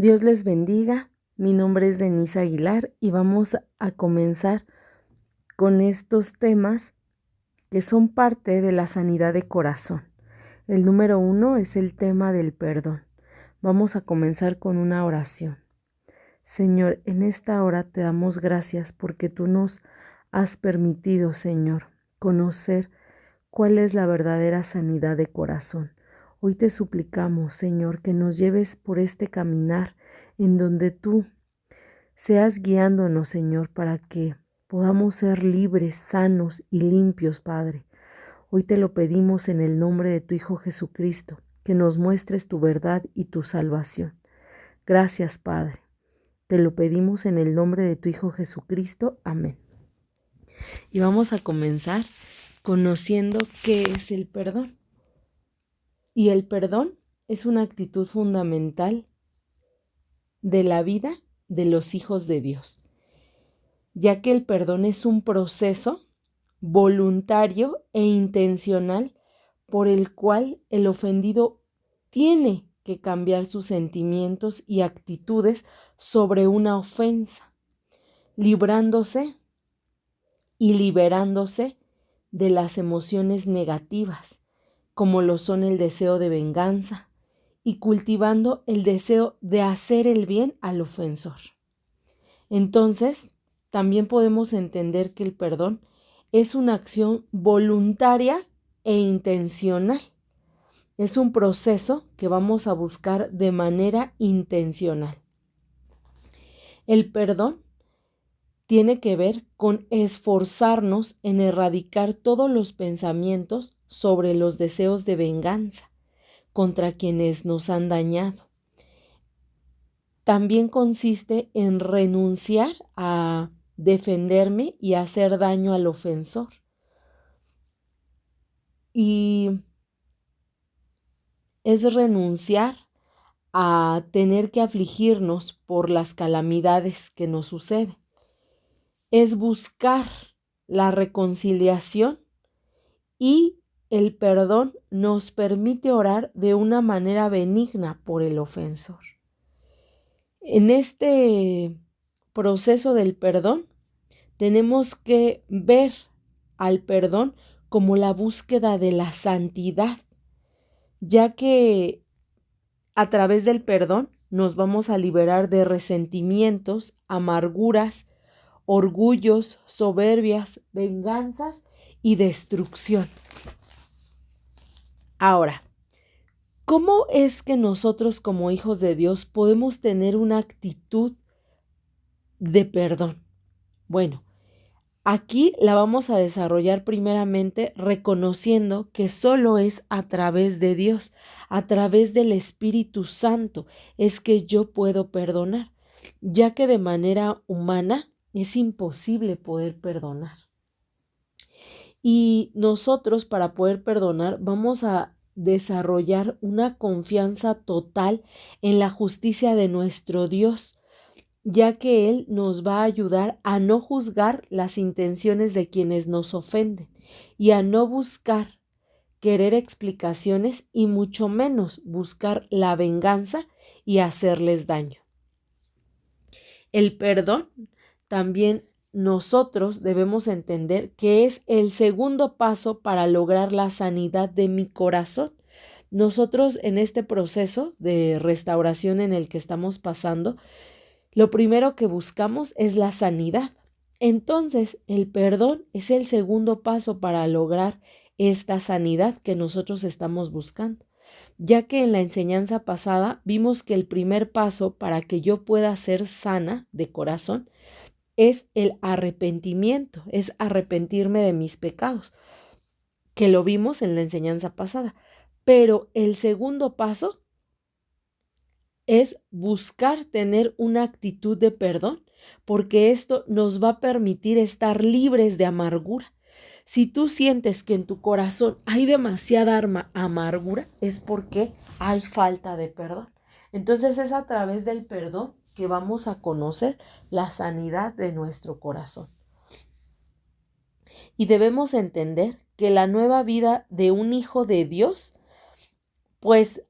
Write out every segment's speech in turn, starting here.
Dios les bendiga. Mi nombre es Denise Aguilar y vamos a comenzar con estos temas que son parte de la sanidad de corazón. El número 1 es el tema del perdón. Vamos a comenzar con una oración. Señor, en esta hora te damos gracias porque tú nos has permitido, Señor, conocer cuál es la verdadera sanidad de corazón. Hoy te suplicamos, Señor, que nos lleves por este caminar en donde tú seas guiándonos, Señor, para que podamos ser libres, sanos y limpios, Padre. Hoy te lo pedimos en el nombre de tu Hijo Jesucristo, que nos muestres tu verdad y tu salvación. Gracias, Padre. Te lo pedimos en el nombre de tu Hijo Jesucristo. Amén. Y vamos a comenzar conociendo qué es el perdón. Y el perdón es una actitud fundamental de la vida de los hijos de Dios, ya que el perdón es un proceso voluntario e intencional por el cual el ofendido tiene que cambiar sus sentimientos y actitudes sobre una ofensa, librándose y liberándose de las emociones negativas, como lo son el deseo de venganza, y cultivando el deseo de hacer el bien al ofensor. Entonces, también podemos entender que el perdón es una acción voluntaria e intencional. Es un proceso que vamos a buscar de manera intencional. El perdón tiene que ver con esforzarnos en erradicar todos los pensamientos sobre los deseos de venganza contra quienes nos han dañado. También consiste en renunciar a defenderme y hacer daño al ofensor. Y es renunciar a tener que afligirnos por las calamidades que nos suceden. Es buscar la reconciliación y el perdón nos permite orar de una manera benigna por el ofensor. En este proceso del perdón, tenemos que ver al perdón como la búsqueda de la santidad, ya que a través del perdón nos vamos a liberar de resentimientos, amarguras, orgullos, soberbias, venganzas y destrucción. Ahora, ¿cómo es que nosotros como hijos de Dios podemos tener una actitud de perdón? Bueno, aquí la vamos a desarrollar primeramente reconociendo que solo es a través de Dios, a través del Espíritu Santo, es que yo puedo perdonar, ya que de manera humana es imposible poder perdonar. Y nosotros para poder perdonar vamos a desarrollar una confianza total en la justicia de nuestro Dios, ya que Él nos va a ayudar a no juzgar las intenciones de quienes nos ofenden y a no buscar querer explicaciones y mucho menos buscar la venganza y hacerles daño. El perdón también nosotros debemos entender que es el segundo paso para lograr la sanidad de mi corazón. Nosotros en este proceso de restauración en el que estamos pasando, lo primero que buscamos es la sanidad. Entonces, el perdón es el segundo paso para lograr esta sanidad que nosotros estamos buscando, ya que en la enseñanza pasada vimos que el primer paso para que yo pueda ser sana de corazón es el arrepentimiento, es arrepentirme de mis pecados, que lo vimos en la enseñanza pasada. Pero el segundo paso es buscar tener una actitud de perdón, porque esto nos va a permitir estar libres de amargura. Si tú sientes que en tu corazón hay demasiada amargura, es porque hay falta de perdón. Entonces es a través del perdón que vamos a conocer la sanidad de nuestro corazón. Y debemos entender que la nueva vida de un hijo de Dios, pues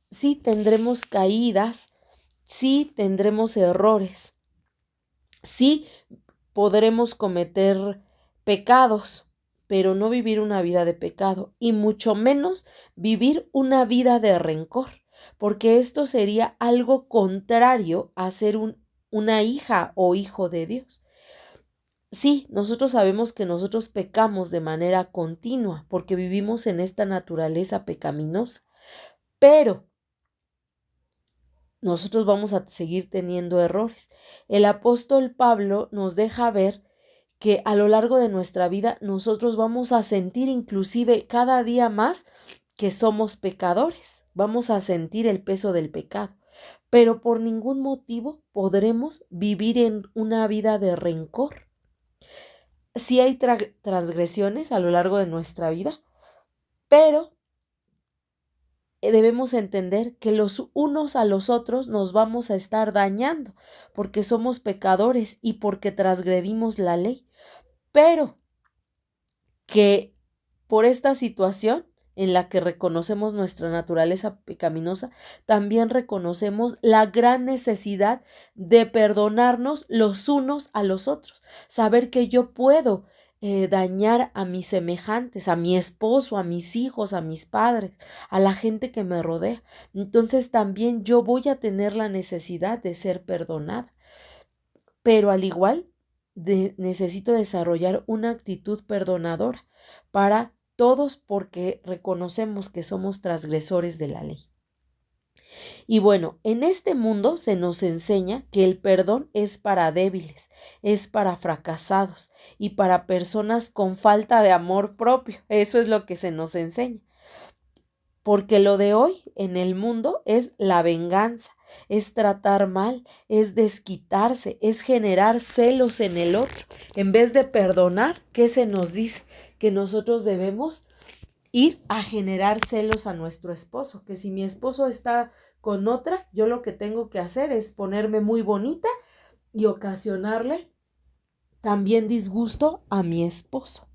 sí tendremos caídas, sí tendremos errores, sí podremos cometer pecados, pero no vivir una vida de pecado y mucho menos vivir una vida de rencor, porque esto sería algo contrario a ser una hija o hijo de Dios. Sí, nosotros sabemos que nosotros pecamos de manera continua porque vivimos en esta naturaleza pecaminosa, pero nosotros vamos a seguir teniendo errores. El apóstol Pablo nos deja ver que a lo largo de nuestra vida nosotros vamos a sentir inclusive cada día más que somos pecadores, vamos a sentir el peso del pecado, pero por ningún motivo podremos vivir en una vida de rencor. Sí hay transgresiones a lo largo de nuestra vida, pero debemos entender que los unos a los otros nos vamos a estar dañando porque somos pecadores y porque transgredimos la ley, pero que por esta situación en la que reconocemos nuestra naturaleza pecaminosa, también reconocemos la gran necesidad de perdonarnos los unos a los otros, saber que yo puedo dañar a mis semejantes, a mi esposo, a mis hijos, a mis padres, a la gente que me rodea. Entonces también yo voy a tener la necesidad de ser perdonada. Pero al igual, necesito desarrollar una actitud perdonadora para todos porque reconocemos que somos transgresores de la ley. Y bueno, en este mundo se nos enseña que el perdón es para débiles, es para fracasados y para personas con falta de amor propio. Eso es lo que se nos enseña. Porque lo de hoy en el mundo es la venganza, es tratar mal, es desquitarse, es generar celos en el otro. En vez de perdonar, ¿qué se nos dice? Que nosotros debemos ir a generar celos a nuestro esposo, que si mi esposo está con otra, yo lo que tengo que hacer es ponerme muy bonita y ocasionarle también disgusto a mi esposo.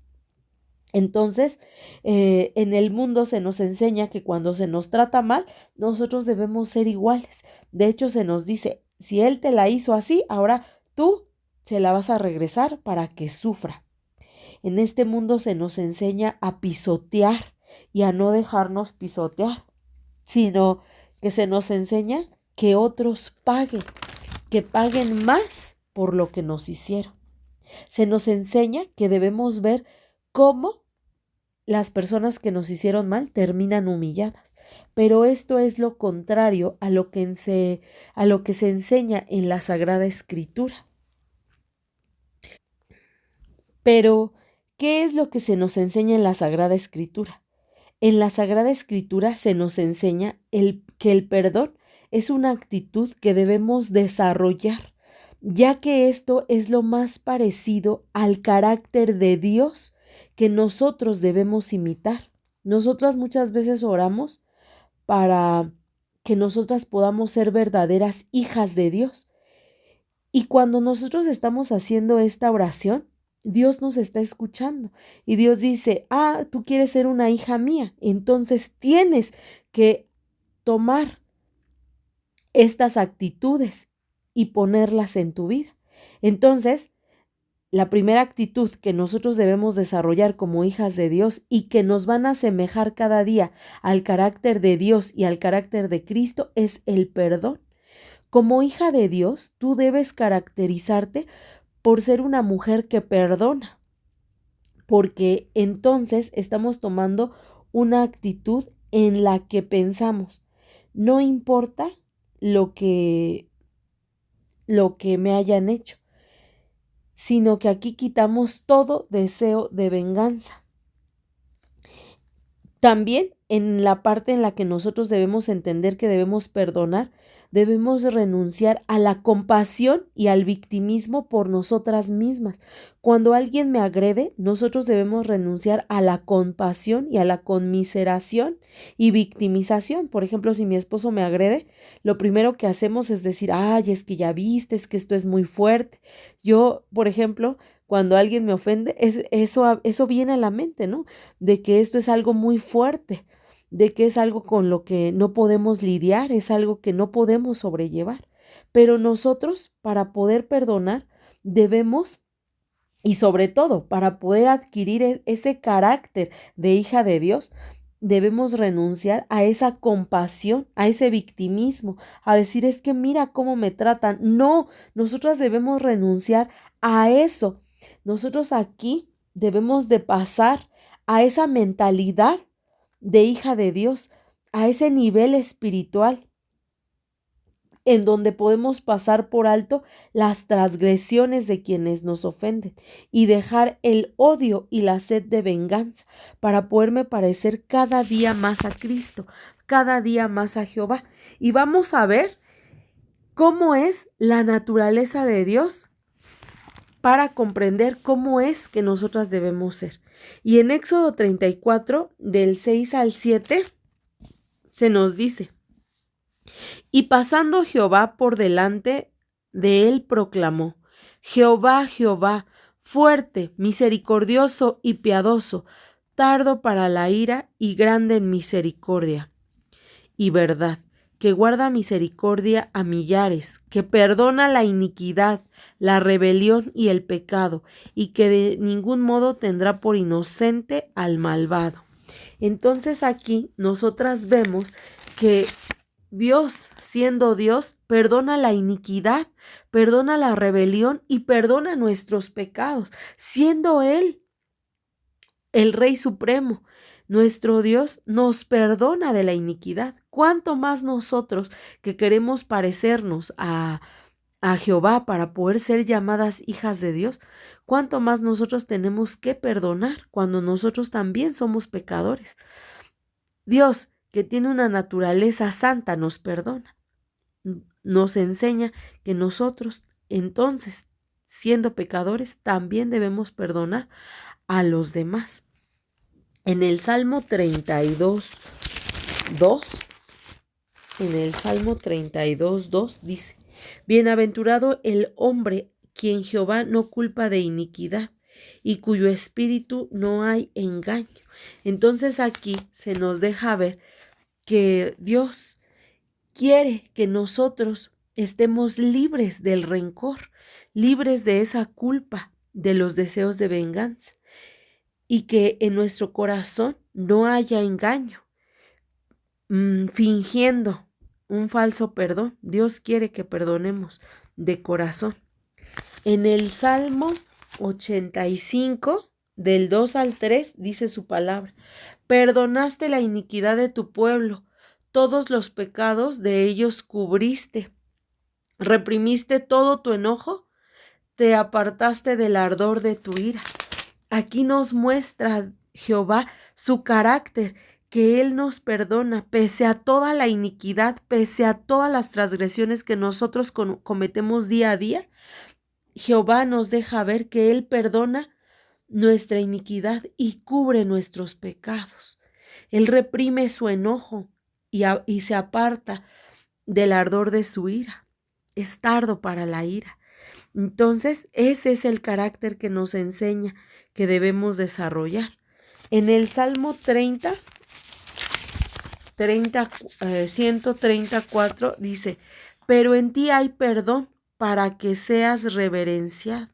Entonces, en el mundo se nos enseña que cuando se nos trata mal, nosotros debemos ser iguales. De hecho, se nos dice, si él te la hizo así, ahora tú se la vas a regresar para que sufra. En este mundo se nos enseña a pisotear y a no dejarnos pisotear, sino que se nos enseña que otros paguen, que paguen más por lo que nos hicieron. Se nos enseña que debemos ver cómo las personas que nos hicieron mal terminan humilladas, pero esto es lo contrario a lo que se enseña en la Sagrada Escritura. Pero, ¿qué es lo que se nos enseña en la Sagrada Escritura? En la Sagrada Escritura se nos enseña que el perdón es una actitud que debemos desarrollar, ya que esto es lo más parecido al carácter de Dios que nosotros debemos imitar. Nosotras muchas veces oramos para que nosotras podamos ser verdaderas hijas de Dios. Y cuando nosotros estamos haciendo esta oración, Dios nos está escuchando y Dios dice, tú quieres ser una hija mía, entonces tienes que tomar estas actitudes y ponerlas en tu vida. Entonces, la primera actitud que nosotros debemos desarrollar como hijas de Dios y que nos van a asemejar cada día al carácter de Dios y al carácter de Cristo es el perdón. Como hija de Dios, tú debes caracterizarte por ser una mujer que perdona, porque entonces estamos tomando una actitud en la que pensamos, no importa lo que me hayan hecho, sino que aquí quitamos todo deseo de venganza. También en la parte en la que nosotros debemos entender que debemos perdonar, debemos renunciar a la compasión y al victimismo por nosotras mismas. Cuando alguien me agrede, nosotros debemos renunciar a la compasión y a la conmiseración y victimización. Por ejemplo, si mi esposo me agrede, lo primero que hacemos es decir, es que ya viste, es que esto es muy fuerte. Yo, por ejemplo, cuando alguien me ofende, eso viene a la mente, ¿no? De que esto es algo muy fuerte, de que es algo con lo que no podemos lidiar, es algo que no podemos sobrellevar. Pero nosotros, para poder perdonar, debemos, y sobre todo, para poder adquirir ese carácter de hija de Dios, debemos renunciar a esa compasión, a ese victimismo, a decir, es que mira cómo me tratan. No, nosotras debemos renunciar a eso. Nosotros aquí debemos de pasar a esa mentalidad de hija de Dios, a ese nivel espiritual en donde podemos pasar por alto las transgresiones de quienes nos ofenden y dejar el odio y la sed de venganza para poderme parecer cada día más a Cristo, cada día más a Jehová. Y vamos a ver cómo es la naturaleza de Dios para comprender cómo es que nosotras debemos ser. Y en Éxodo 34, del 6 al 7, se nos dice: y pasando Jehová por delante de él proclamó: Jehová, Jehová, fuerte, misericordioso y piadoso, tardo para la ira y grande en misericordia y verdad, que guarda misericordia a millares, que perdona la iniquidad, la rebelión y el pecado, y que de ningún modo tendrá por inocente al malvado. Entonces aquí nosotras vemos que Dios, siendo Dios, perdona la iniquidad, perdona la rebelión y perdona nuestros pecados, siendo Él el Rey Supremo. Nuestro Dios nos perdona de la iniquidad. ¿Cuánto más nosotros que queremos parecernos a Jehová para poder ser llamadas hijas de Dios? ¿Cuánto más nosotros tenemos que perdonar cuando nosotros también somos pecadores? Dios, que tiene una naturaleza santa, nos perdona. Nos enseña que nosotros, entonces, siendo pecadores, también debemos perdonar a los demás. En el Salmo 32, 2, dice: bienaventurado el hombre quien Jehová no culpa de iniquidad y cuyo espíritu no hay engaño. Entonces aquí se nos deja ver que Dios quiere que nosotros estemos libres del rencor, libres de esa culpa, de los deseos de venganza, y que en nuestro corazón no haya engaño, fingiendo un falso perdón. Dios quiere que perdonemos de corazón. En el Salmo 85, del 2 al 3, dice su palabra: perdonaste la iniquidad de tu pueblo, todos los pecados de ellos cubriste, reprimiste todo tu enojo, te apartaste del ardor de tu ira. Aquí nos muestra Jehová su carácter, que Él nos perdona pese a toda la iniquidad, pese a todas las transgresiones que nosotros cometemos día a día. Jehová nos deja ver que Él perdona nuestra iniquidad y cubre nuestros pecados. Él reprime su enojo y se aparta del ardor de su ira. Es tardo para la ira. Entonces, ese es el carácter que nos enseña que debemos desarrollar. En el Salmo 134 dice: pero en ti hay perdón para que seas reverenciado.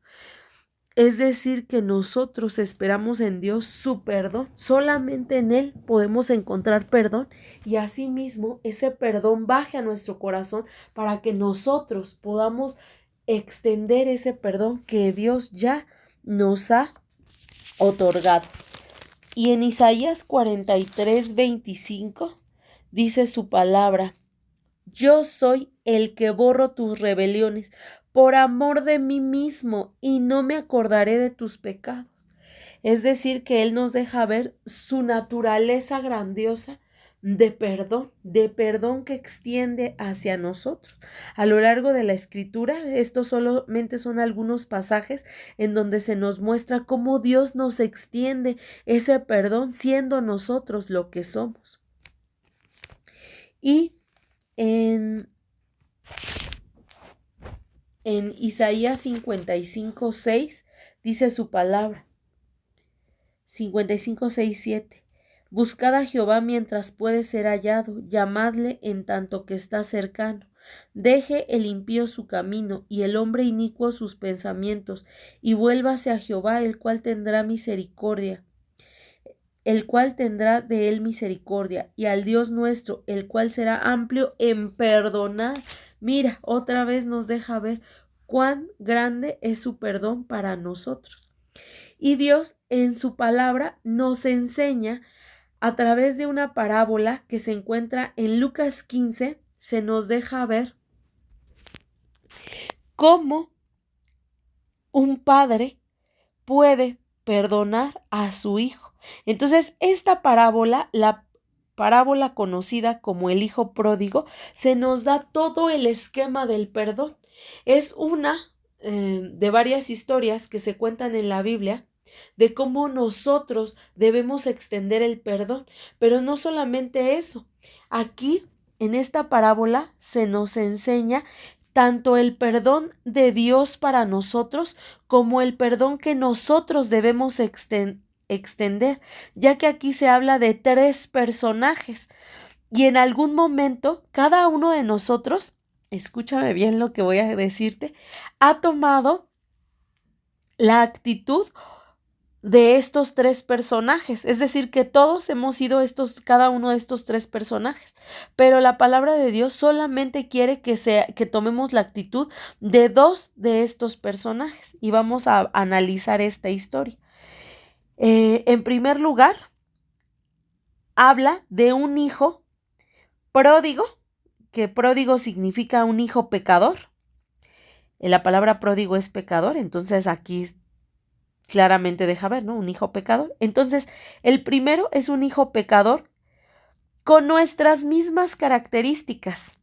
Es decir, que nosotros esperamos en Dios su perdón. Solamente en Él podemos encontrar perdón, y asimismo ese perdón baje a nuestro corazón para que nosotros podamos extender ese perdón que Dios ya nos ha otorgado. Y en Isaías 43:25 dice su palabra: yo soy el que borro tus rebeliones por amor de mí mismo, y no me acordaré de tus pecados. Es decir, que Él nos deja ver su naturaleza grandiosa de perdón que extiende hacia nosotros. A lo largo de la Escritura, estos solamente son algunos pasajes en donde se nos muestra cómo Dios nos extiende ese perdón siendo nosotros lo que somos. Y en Isaías 55:6 dice su palabra, 55:6-7: buscad a Jehová mientras puede ser hallado, llamadle en tanto que está cercano. Deje el impío su camino y el hombre inicuo sus pensamientos, y vuélvase a Jehová, el cual tendrá de él misericordia, y al Dios nuestro, el cual será amplio en perdonar. Mira, otra vez nos deja ver cuán grande es su perdón para nosotros. Y Dios en su palabra nos enseña a través de una parábola que se encuentra en Lucas 15, se nos deja ver cómo un padre puede perdonar a su hijo. Entonces, esta parábola, la parábola conocida como el hijo pródigo, se nos da todo el esquema del perdón. Es una de varias historias que se cuentan en la Biblia de cómo nosotros debemos extender el perdón. Pero no solamente eso. Aquí, en esta parábola, se nos enseña tanto el perdón de Dios para nosotros como el perdón que nosotros debemos extender, ya que aquí se habla de 3 personajes y en algún momento cada uno de nosotros, escúchame bien lo que voy a decirte, ha tomado la actitud de estos 3 personajes, es decir, que todos hemos sido cada uno de estos 3 personajes, pero la palabra de Dios solamente quiere que tomemos la actitud de 2 de estos personajes y vamos a analizar esta historia. En primer lugar, habla de un hijo pródigo, que pródigo significa un hijo pecador. La palabra pródigo es pecador, entonces aquí claramente deja ver, ¿no? Un hijo pecador. Entonces, el primero es un hijo pecador con nuestras mismas características.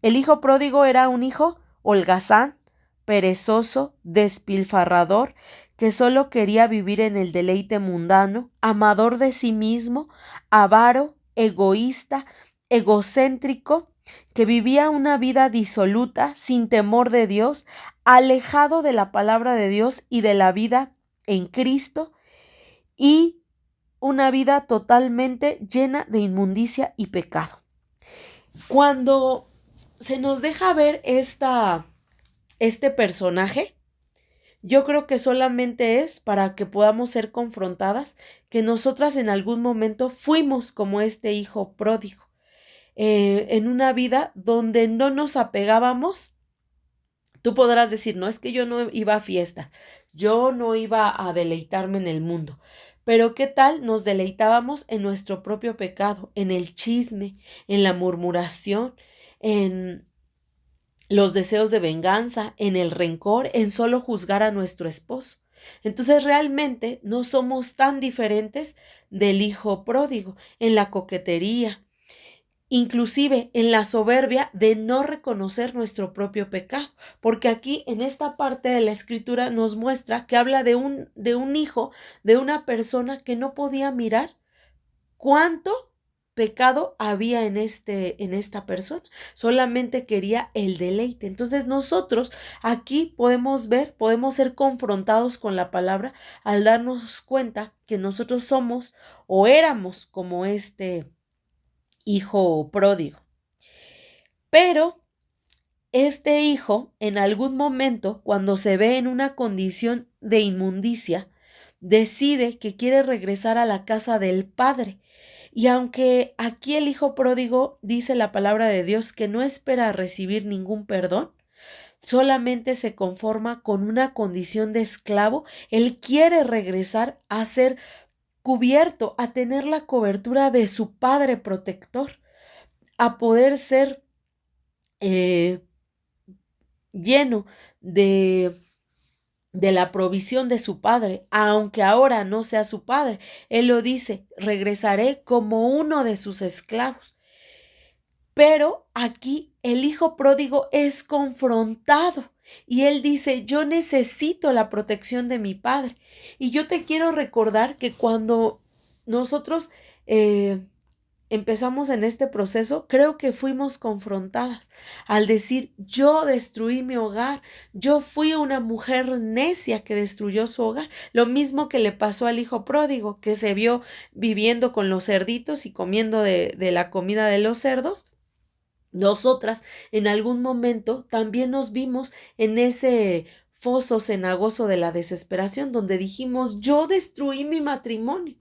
El hijo pródigo era un hijo holgazán, perezoso, despilfarrador, que solo quería vivir en el deleite mundano, amador de sí mismo, avaro, egoísta, egocéntrico, que vivía una vida disoluta, sin temor de Dios, alejado de la palabra de Dios y de la vida en Cristo, y una vida totalmente llena de inmundicia y pecado. Cuando se nos deja ver este personaje, yo creo que solamente es para que podamos ser confrontadas que nosotras en algún momento fuimos como este hijo pródigo, en una vida donde no nos apegábamos. Tú podrás decir, no, es que yo no iba a fiestas, yo no iba a deleitarme en el mundo. Pero ¿qué tal nos deleitábamos en nuestro propio pecado, en el chisme, en la murmuración, en los deseos de venganza, en el rencor, en solo juzgar a nuestro esposo? Entonces realmente no somos tan diferentes del hijo pródigo, en la coquetería, inclusive en la soberbia de no reconocer nuestro propio pecado, porque aquí en esta parte de la escritura nos muestra que habla de un hijo, de una persona que no podía mirar cuánto pecado había en esta persona, solamente quería el deleite. Entonces nosotros aquí podemos ver, podemos ser confrontados con la palabra al darnos cuenta que nosotros somos o éramos como este hijo pródigo. Pero este hijo, en algún momento, cuando se ve en una condición de inmundicia, decide que quiere regresar a la casa del padre. Y aunque aquí el hijo pródigo dice la palabra de Dios que no espera recibir ningún perdón, solamente se conforma con una condición de esclavo, él quiere regresar a ser cubierto, a tener la cobertura de su padre protector, a poder ser lleno de la provisión de su padre, aunque ahora no sea su padre. Él lo dice, regresaré como uno de sus esclavos. Pero aquí el hijo pródigo es confrontado y él dice, yo necesito la protección de mi padre. Y yo te quiero recordar que cuando nosotros empezamos en este proceso, creo que fuimos confrontadas al decir, yo destruí mi hogar, yo fui una mujer necia que destruyó su hogar, lo mismo que le pasó al hijo pródigo, que se vio viviendo con los cerditos y comiendo de la comida de los cerdos, Nosotras en algún momento también nos vimos en ese foso cenagoso de la desesperación donde dijimos, yo destruí mi matrimonio.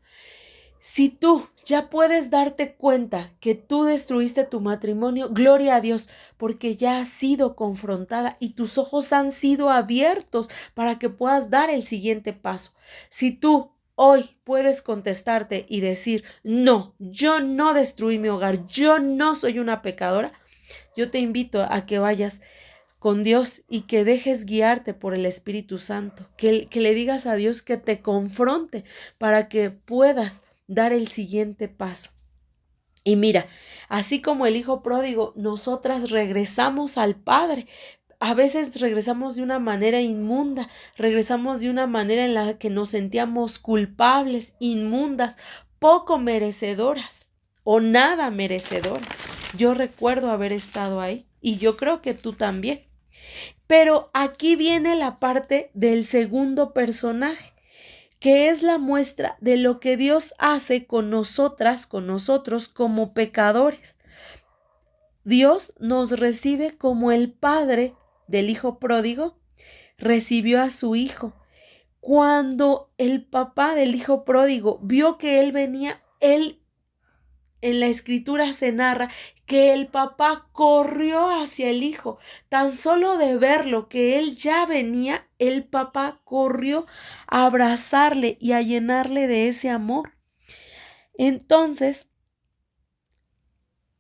Si tú ya puedes darte cuenta que tú destruiste tu matrimonio, gloria a Dios, porque ya has sido confrontada y tus ojos han sido abiertos para que puedas dar el siguiente paso. Si tú hoy puedes contestarte y decir, no, yo no destruí mi hogar, yo no soy una pecadora, yo te invito a que vayas con Dios y que dejes guiarte por el Espíritu Santo, que le digas a Dios que te confronte para que puedas dar el siguiente paso. Y mira, así como el hijo pródigo, nosotras regresamos al Padre. A veces regresamos de una manera inmunda, regresamos de una manera en la que nos sentíamos culpables, inmundas, poco merecedoras o nada merecedoras. Yo recuerdo haber estado ahí y yo creo que tú también. Pero aquí viene la parte del segundo personaje, que es la muestra de lo que Dios hace con nosotras, con nosotros como pecadores. Dios nos recibe como el padre del hijo pródigo recibió a su hijo. Cuando el papá del hijo pródigo vio que él venía, en la escritura se narra que el papá corrió hacia el hijo. Tan solo de verlo que él ya venía, el papá corrió a abrazarle y a llenarle de ese amor. Entonces,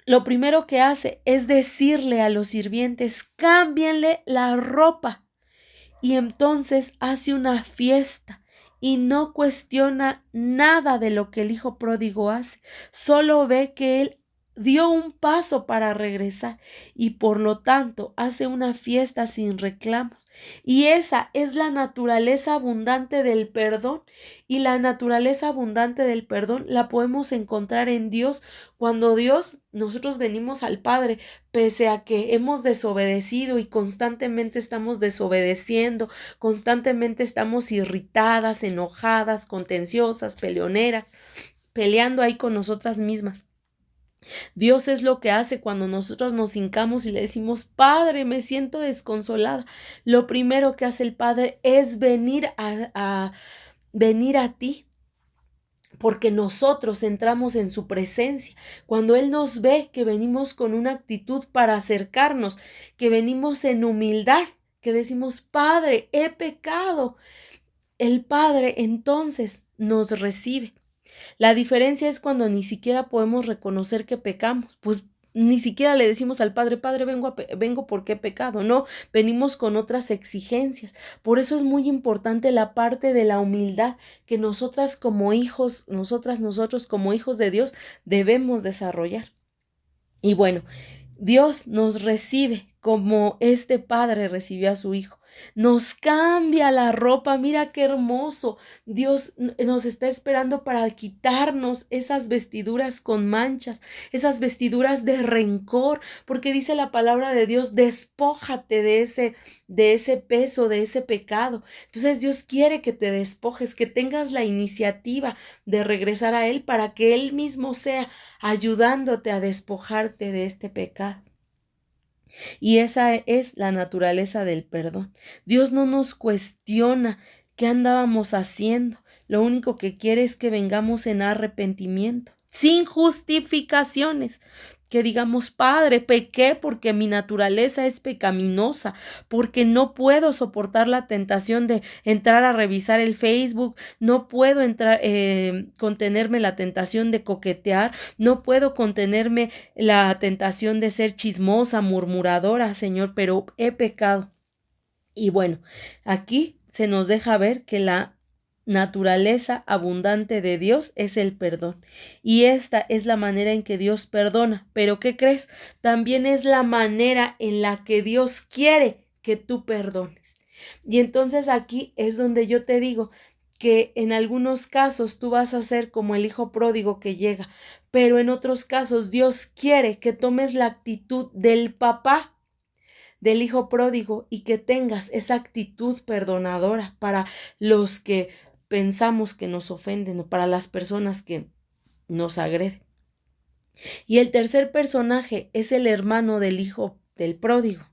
lo primero que hace es decirle a los sirvientes, cámbienle la ropa. Y entonces hace una fiesta y no cuestiona nada de lo que el hijo pródigo hace, solo ve que él dio un paso para regresar y por lo tanto hace una fiesta sin reclamos. Y esa es la naturaleza abundante del perdón, y la naturaleza abundante del perdón la podemos encontrar en Dios cuando nosotros venimos al Padre, pese a que hemos desobedecido y constantemente estamos desobedeciendo, constantemente estamos irritadas, enojadas, contenciosas, peleoneras, peleando ahí con nosotras mismas. Dios es lo que hace cuando nosotros nos hincamos y le decimos, Padre, me siento desconsolada. Lo primero que hace el Padre es venir a ti, porque nosotros entramos en su presencia. Cuando Él nos ve que venimos con una actitud para acercarnos, que venimos en humildad, que decimos, Padre, he pecado, el Padre entonces nos recibe. La diferencia es cuando ni siquiera podemos reconocer que pecamos, pues ni siquiera le decimos al Padre, Padre, vengo porque he pecado, no, venimos con otras exigencias. Por eso es muy importante la parte de la humildad que nosotras como hijos, nosotros como hijos de Dios debemos desarrollar. Y bueno, Dios nos recibe como este padre recibió a su hijo. Nos cambia la ropa, mira qué hermoso. Dios nos está esperando para quitarnos esas vestiduras con manchas, esas vestiduras de rencor, porque dice la palabra de Dios, despójate de ese peso, de ese pecado. Entonces Dios quiere que te despojes, que tengas la iniciativa de regresar a Él para que Él mismo sea ayudándote a despojarte de este pecado. Y esa es la naturaleza del perdón. Dios no nos cuestiona qué andábamos haciendo. Lo único que quiere es que vengamos en arrepentimiento, sin justificaciones. Que digamos, Padre, pequé porque mi naturaleza es pecaminosa, porque no puedo soportar la tentación de entrar a revisar el Facebook, no puedo contenerme la tentación de coquetear, no puedo contenerme la tentación de ser chismosa, murmuradora, Señor, pero he pecado. Y bueno, aquí se nos deja ver que la naturaleza abundante de Dios es el perdón. Y esta es la manera en que Dios perdona. Pero ¿qué crees? También es la manera en la que Dios quiere que tú perdones. Y entonces aquí es donde yo te digo que en algunos casos tú vas a ser como el hijo pródigo que llega, pero en otros casos Dios quiere que tomes la actitud del papá del hijo pródigo y que tengas esa actitud perdonadora para los que pensamos que nos ofenden o para las personas que nos agreden. Y el tercer personaje es el hermano del hijo del pródigo,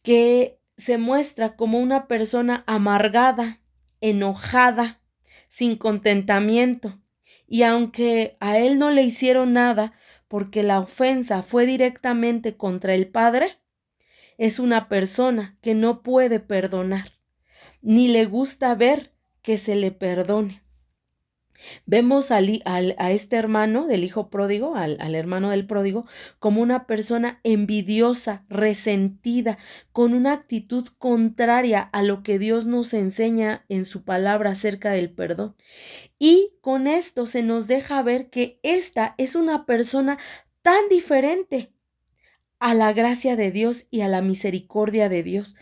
que se muestra como una persona amargada, enojada, sin contentamiento. Y aunque a él no le hicieron nada porque la ofensa fue directamente contra el padre, es una persona que no puede perdonar, ni le gusta ver que se le perdone. Vemos a este hermano del hijo pródigo, al hermano del pródigo, como una persona envidiosa, resentida, con una actitud contraria a lo que Dios nos enseña en su palabra acerca del perdón. Y con esto se nos deja ver que esta es una persona tan diferente a la gracia de Dios y a la misericordia de Dios.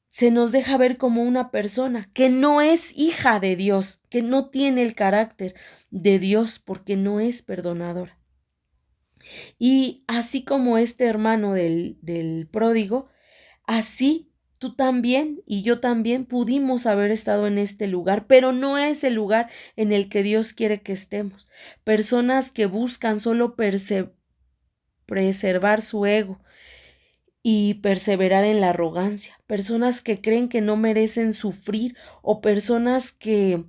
Se nos deja ver como una persona que no es hija de Dios, que no tiene el carácter de Dios porque no es perdonadora. Y así como este hermano del pródigo, así tú también y yo también pudimos haber estado en este lugar, pero no es el lugar en el que Dios quiere que estemos. Personas que buscan solo preservar su ego y perseverar en la arrogancia, personas que creen que no merecen sufrir o personas que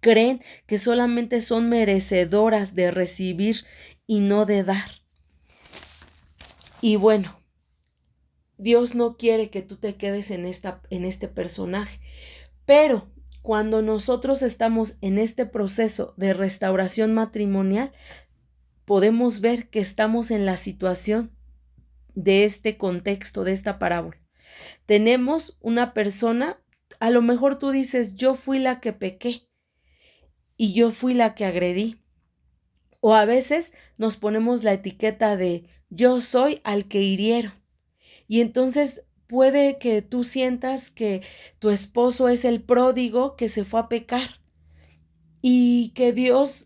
creen que solamente son merecedoras de recibir y no de dar. Y bueno, Dios no quiere que tú te quedes en este personaje, pero cuando nosotros estamos en este proceso de restauración matrimonial, podemos ver que estamos en la situación de este contexto, de esta parábola. Tenemos una persona, a lo mejor tú dices, yo fui la que pequé y yo fui la que agredí. O a veces nos ponemos la etiqueta de yo soy al que hirieron. Y entonces puede que tú sientas que tu esposo es el pródigo que se fue a pecar y que Dios,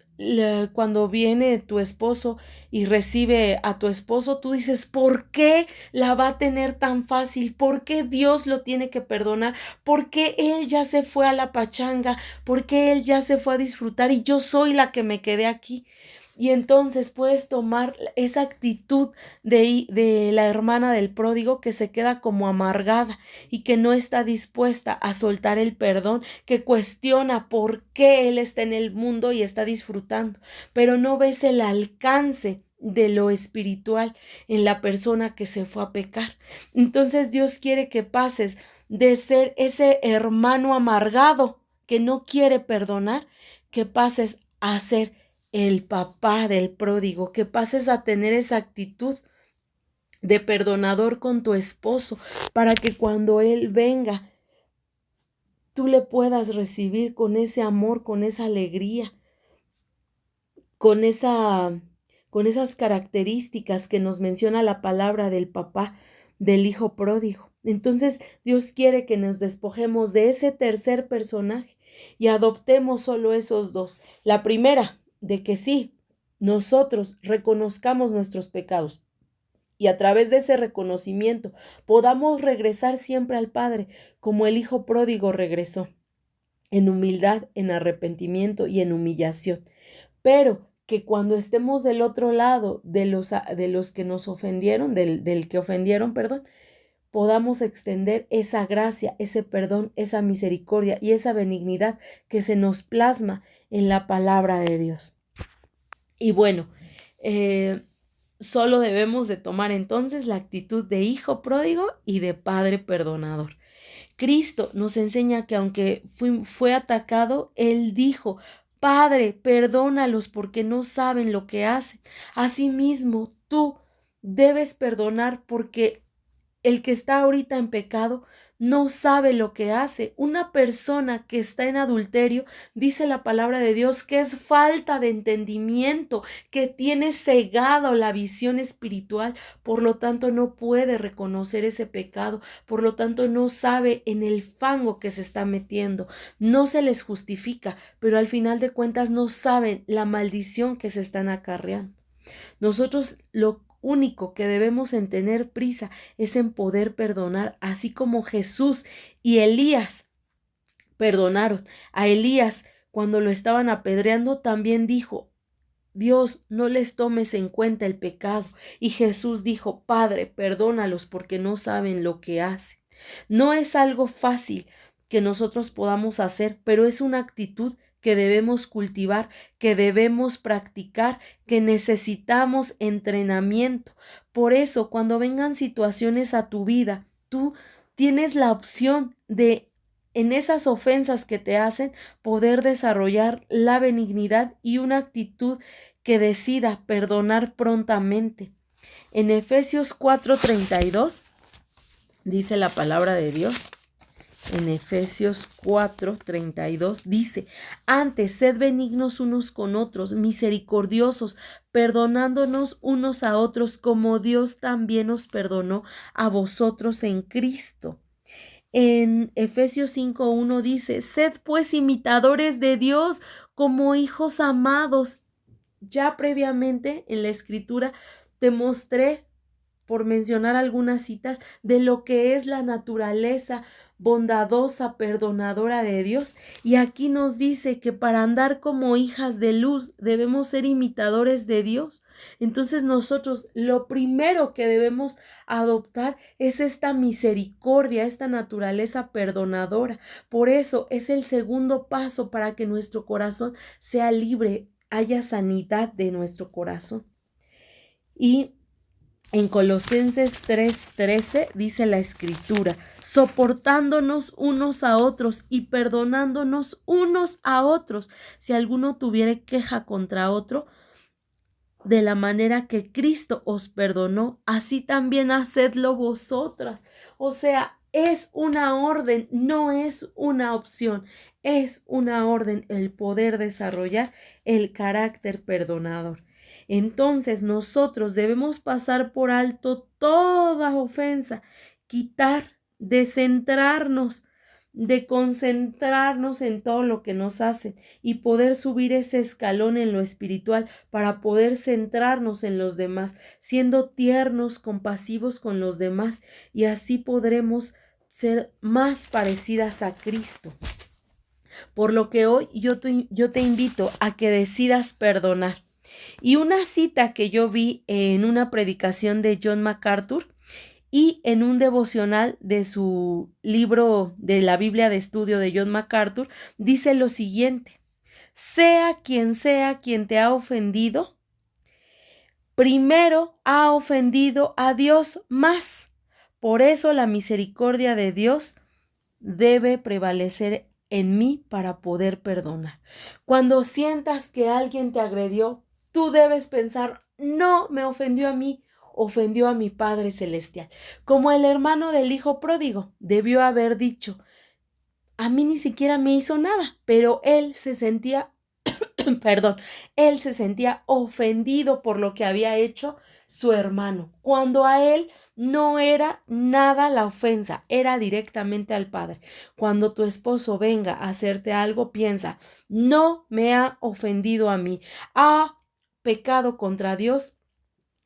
cuando viene tu esposo y recibe a tu esposo, tú dices, ¿por qué la va a tener tan fácil? ¿Por qué Dios lo tiene que perdonar? ¿Por qué él ya se fue a la pachanga? ¿Por qué él ya se fue a disfrutar y yo soy la que me quedé aquí? Y entonces puedes tomar esa actitud de la hermana del pródigo que se queda como amargada y que no está dispuesta a soltar el perdón, que cuestiona por qué él está en el mundo y está disfrutando, pero no ves el alcance de lo espiritual en la persona que se fue a pecar. Entonces Dios quiere que pases de ser ese hermano amargado que no quiere perdonar, que pases a ser el papá del pródigo, que pases a tener esa actitud de perdonador con tu esposo, para que cuando él venga, tú le puedas recibir con ese amor, con esa alegría, con esas características que nos menciona la palabra del papá del hijo pródigo. Entonces, Dios quiere que nos despojemos de ese tercer personaje y adoptemos solo esos dos. La primera, de que sí, nosotros reconozcamos nuestros pecados y a través de ese reconocimiento podamos regresar siempre al Padre como el hijo pródigo regresó, en humildad, en arrepentimiento y en humillación. Pero que cuando estemos del otro lado de los que nos ofendieron, del que ofendieron, perdón, podamos extender esa gracia, ese perdón, esa misericordia y esa benignidad que se nos plasma en la palabra de Dios. Y bueno, solo debemos de tomar entonces la actitud de hijo pródigo y de padre perdonador. Cristo nos enseña que aunque fue atacado, Él dijo, Padre, perdónalos porque no saben lo que hacen. Asimismo, tú debes perdonar porque el que está ahorita en pecado no sabe lo que hace. Una persona que está en adulterio, dice la palabra de Dios, que es falta de entendimiento, que tiene cegado la visión espiritual, por lo tanto no puede reconocer ese pecado, por lo tanto no sabe en el fango que se está metiendo. No se les justifica, pero al final de cuentas no saben la maldición que se están acarreando. Nosotros lo único que debemos en tener prisa es en poder perdonar, así como Jesús y Elías perdonaron. A Elías, cuando lo estaban apedreando, también dijo, Dios, no les tomes en cuenta el pecado. Y Jesús dijo, Padre, perdónalos porque no saben lo que hacen. No es algo fácil que nosotros podamos hacer, pero es una actitud que debemos cultivar, que debemos practicar, que necesitamos entrenamiento. Por eso, cuando vengan situaciones a tu vida, tú tienes la opción de, en esas ofensas que te hacen, poder desarrollar la benignidad y una actitud que decida perdonar prontamente. En Efesios 4:32 dice la palabra de Dios. En Efesios 4:32 dice, antes sed benignos unos con otros, misericordiosos, perdonándonos unos a otros, como Dios también os perdonó a vosotros en Cristo. En Efesios 5:1 dice, sed pues imitadores de Dios como hijos amados. Ya previamente en la escritura te mostré, por mencionar algunas citas, de lo que es la naturaleza bondadosa, perdonadora de Dios. Y aquí nos dice que para andar como hijas de luz debemos ser imitadores de Dios. Entonces nosotros lo primero que debemos adoptar es esta misericordia, esta naturaleza perdonadora. Por eso es el segundo paso para que nuestro corazón sea libre, haya sanidad de nuestro corazón. Y en Colosenses 3:13 dice la escritura, soportándonos unos a otros y perdonándonos unos a otros, si alguno tuviere queja contra otro, de la manera que Cristo os perdonó, así también hacedlo vosotras. O sea, es una orden, no es una opción, es una orden el poder desarrollar el carácter perdonador. Entonces nosotros debemos pasar por alto toda ofensa, quitar, descentrarnos, de concentrarnos en todo lo que nos hacen y poder subir ese escalón en lo espiritual para poder centrarnos en los demás, siendo tiernos, compasivos con los demás, y así podremos ser más parecidas a Cristo. Por lo que hoy yo te invito a que decidas perdonar. Y una cita que yo vi en una predicación de John MacArthur y en un devocional de su libro de la Biblia de estudio de John MacArthur, dice lo siguiente: sea quien te ha ofendido, primero ha ofendido a Dios más. Por eso la misericordia de Dios debe prevalecer en mí para poder perdonar. Cuando sientas que alguien te agredió, tú debes pensar, no me ofendió a mí, ofendió a mi Padre Celestial. Como el hermano del hijo pródigo, debió haber dicho, a mí ni siquiera me hizo nada, pero él se sentía, él se sentía ofendido por lo que había hecho su hermano, cuando a él no era nada la ofensa, era directamente al Padre. Cuando tu esposo venga a hacerte algo, piensa, no me ha ofendido a mí, ha pecado contra Dios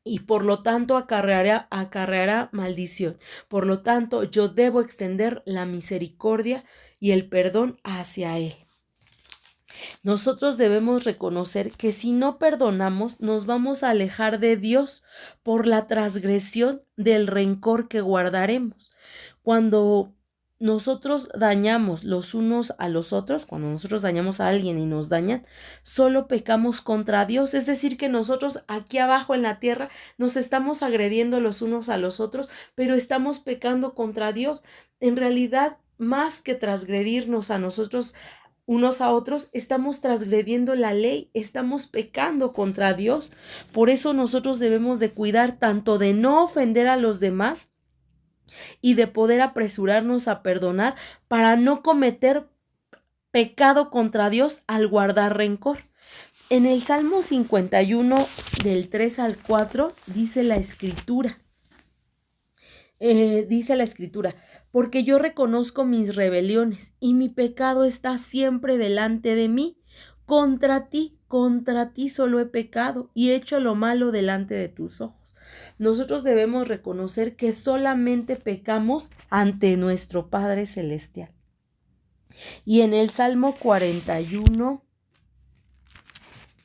y por lo tanto acarreará maldición. Por lo tanto, yo debo extender la misericordia y el perdón hacia él. Nosotros debemos reconocer que si no perdonamos, nos vamos a alejar de Dios por la transgresión del rencor que guardaremos. Cuando nosotros dañamos los unos a los otros, cuando nosotros dañamos a alguien y nos dañan, solo pecamos contra Dios. Es decir, que nosotros aquí abajo en la tierra nos estamos agrediendo los unos a los otros, pero estamos pecando contra Dios. En realidad, más que transgredirnos a nosotros unos a otros, estamos transgrediendo la ley, estamos pecando contra Dios. Por eso nosotros debemos de cuidar tanto de no ofender a los demás y de poder apresurarnos a perdonar para no cometer pecado contra Dios al guardar rencor. En el Salmo 51 del 3 al 4 dice la escritura, porque yo reconozco mis rebeliones y mi pecado está siempre delante de mí. Contra ti solo he pecado y he hecho lo malo delante de tus ojos. Nosotros debemos reconocer que solamente pecamos ante nuestro Padre Celestial. Y en el Salmo 41,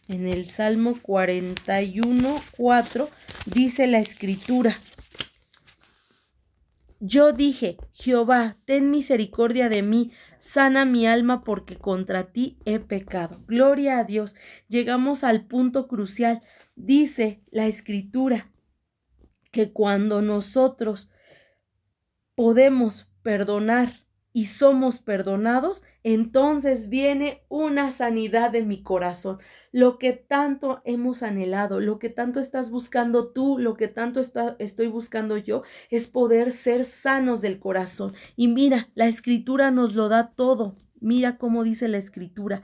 En el Salmo 41:4 dice la Escritura: yo dije, Jehová, ten misericordia de mí, sana mi alma porque contra ti he pecado. Gloria a Dios. Llegamos al punto crucial. Dice la Escritura que cuando nosotros podemos perdonar y somos perdonados, entonces viene una sanidad de mi corazón. Lo que tanto hemos anhelado, lo que tanto estás buscando tú, lo que tanto estoy buscando yo, es poder ser sanos del corazón. Y mira, la Escritura nos lo da todo. Mira cómo dice la Escritura.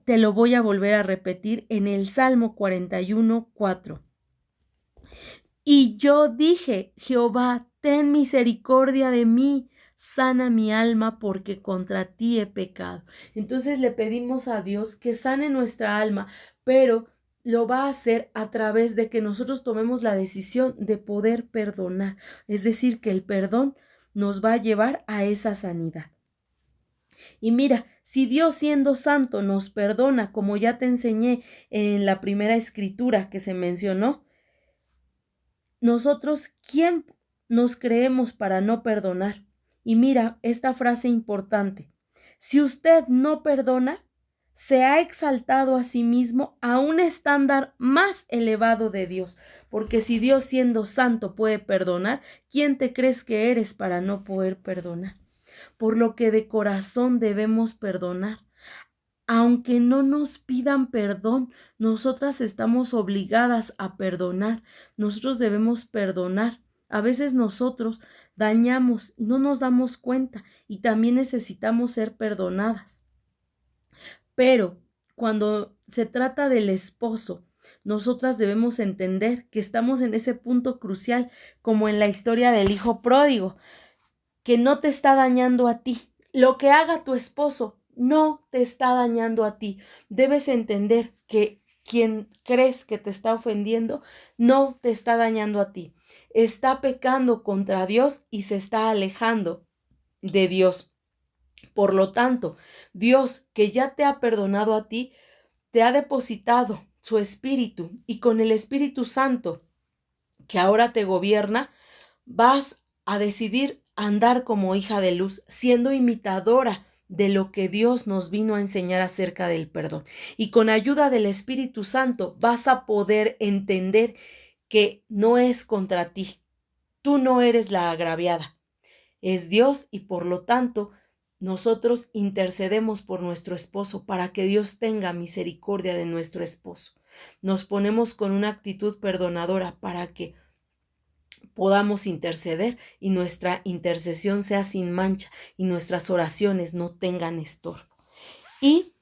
Te lo voy a volver a repetir en el Salmo 41:4. Y yo dije, Jehová, ten misericordia de mí, sana mi alma porque contra ti he pecado. Entonces le pedimos a Dios que sane nuestra alma, pero lo va a hacer a través de que nosotros tomemos la decisión de poder perdonar. Es decir, que el perdón nos va a llevar a esa sanidad. Y mira, si Dios siendo santo nos perdona, como ya te enseñé en la primera escritura que se mencionó, nosotros, ¿quién nos creemos para no perdonar? Y mira esta frase importante: si usted no perdona, se ha exaltado a sí mismo a un estándar más elevado de Dios, porque si Dios siendo santo puede perdonar, ¿quién te crees que eres para no poder perdonar? Por lo que de corazón debemos perdonar. Aunque no nos pidan perdón, nosotras estamos obligadas a perdonar. Nosotros debemos perdonar. A veces nosotros dañamos y no nos damos cuenta y también necesitamos ser perdonadas. Pero cuando se trata del esposo, nosotras debemos entender que estamos en ese punto crucial, como en la historia del hijo pródigo, que no te está dañando a ti. Lo que haga tu esposo no te está dañando a ti. Debes entender que quien crees que te está ofendiendo no te está dañando a ti. Está pecando contra Dios y se está alejando de Dios. Por lo tanto, Dios, que ya te ha perdonado a ti, te ha depositado su Espíritu, y con el Espíritu Santo que ahora te gobierna, vas a decidir andar como hija de luz, siendo imitadora de lo que Dios nos vino a enseñar acerca del perdón. Y con ayuda del Espíritu Santo vas a poder entender que no es contra ti. Tú no eres la agraviada. Es Dios, y por lo tanto nosotros intercedemos por nuestro esposo para que Dios tenga misericordia de nuestro esposo. Nos ponemos con una actitud perdonadora para que podamos interceder y nuestra intercesión sea sin mancha y nuestras oraciones no tengan estorbo. Y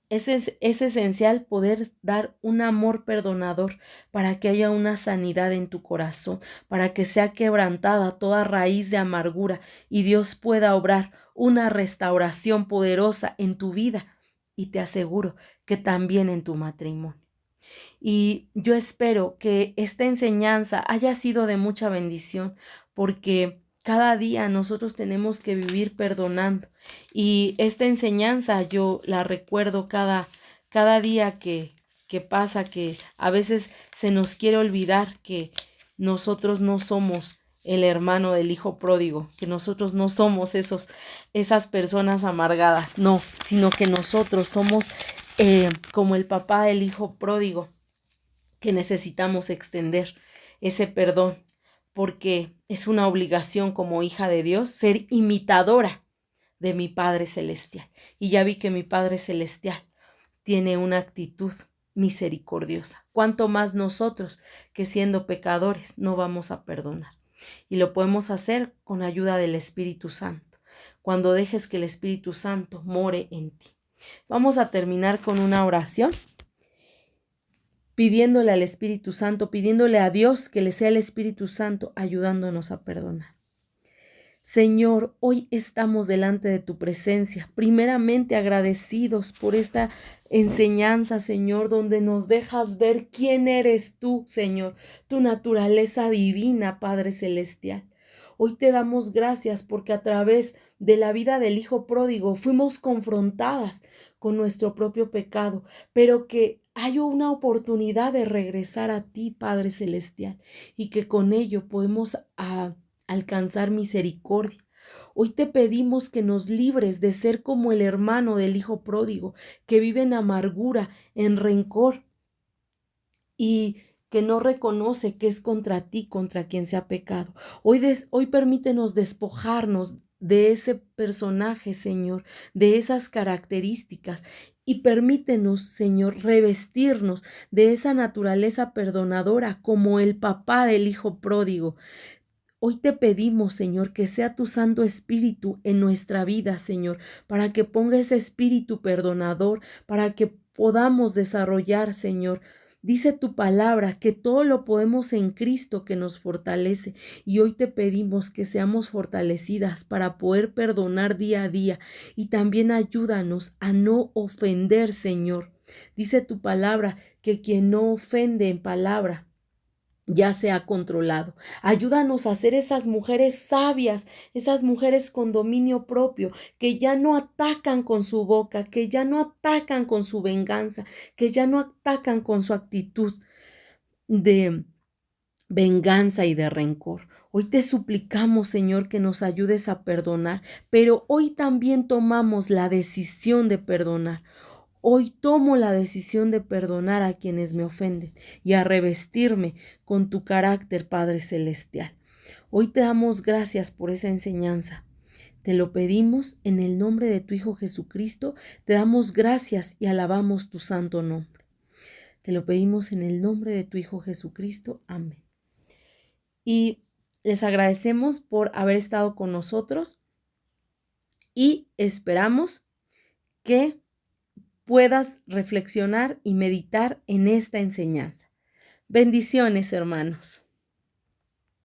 es esencial poder dar un amor perdonador para que haya una sanidad en tu corazón, para que sea quebrantada toda raíz de amargura y Dios pueda obrar una restauración poderosa en tu vida, y te aseguro que también en tu matrimonio. Y yo espero que esta enseñanza haya sido de mucha bendición, porque cada día nosotros tenemos que vivir perdonando. Y esta enseñanza yo la recuerdo cada día que pasa, que a veces se nos quiere olvidar que nosotros no somos el hermano del hijo pródigo, que nosotros no somos esas personas amargadas, no, sino que nosotros somos como el papá del hijo pródigo, que necesitamos extender ese perdón, porque es una obligación como hija de Dios ser imitadora de mi Padre Celestial. Y ya vi que mi Padre Celestial tiene una actitud misericordiosa. Cuanto más nosotros, que siendo pecadores no vamos a perdonar. Y lo podemos hacer con ayuda del Espíritu Santo, cuando dejes que el Espíritu Santo more en ti. Vamos a terminar con una oración, pidiéndole al Espíritu Santo, pidiéndole a Dios que le sea el Espíritu Santo ayudándonos a perdonar. Señor, hoy estamos delante de tu presencia, primeramente agradecidos por esta enseñanza, Señor, donde nos dejas ver quién eres tú, Señor, tu naturaleza divina, Padre Celestial. Hoy te damos gracias porque a través de la vida del hijo pródigo fuimos confrontadas con nuestro propio pecado, pero que hay una oportunidad de regresar a ti, Padre Celestial, y que con ello podemos alcanzar misericordia. Hoy te pedimos que nos libres de ser como el hermano del hijo pródigo, que vive en amargura, en rencor y que no reconoce que es contra ti, contra quien se ha pecado. Hoy permítenos despojarnos de ese personaje, Señor, de esas características, y permítenos, Señor, revestirnos de esa naturaleza perdonadora como el papá del hijo pródigo. Hoy te pedimos, Señor, que sea tu Santo Espíritu en nuestra vida, Señor, para que ponga ese espíritu perdonador, para que podamos desarrollar, Señor. Dice tu palabra que todo lo podemos en Cristo que nos fortalece, y hoy te pedimos que seamos fortalecidas para poder perdonar día a día, y también ayúdanos a no ofender, Señor. Dice tu palabra que quien no ofende en palabra ya se ha controlado. Ayúdanos a ser esas mujeres sabias, esas mujeres con dominio propio, que ya no atacan con su boca, que ya no atacan con su venganza, que ya no atacan con su actitud de venganza y de rencor. Hoy te suplicamos, Señor, que nos ayudes a perdonar, pero hoy también tomamos la decisión de perdonar. Hoy tomo la decisión de perdonar a quienes me ofenden y a revestirme con tu carácter, Padre Celestial. Hoy te damos gracias por esa enseñanza. Te lo pedimos en el nombre de tu Hijo Jesucristo. Te damos gracias y alabamos tu santo nombre. Te lo pedimos en el nombre de tu Hijo Jesucristo. Amén. Y les agradecemos por haber estado con nosotros y esperamos que puedas reflexionar y meditar en esta enseñanza. Bendiciones, hermanos.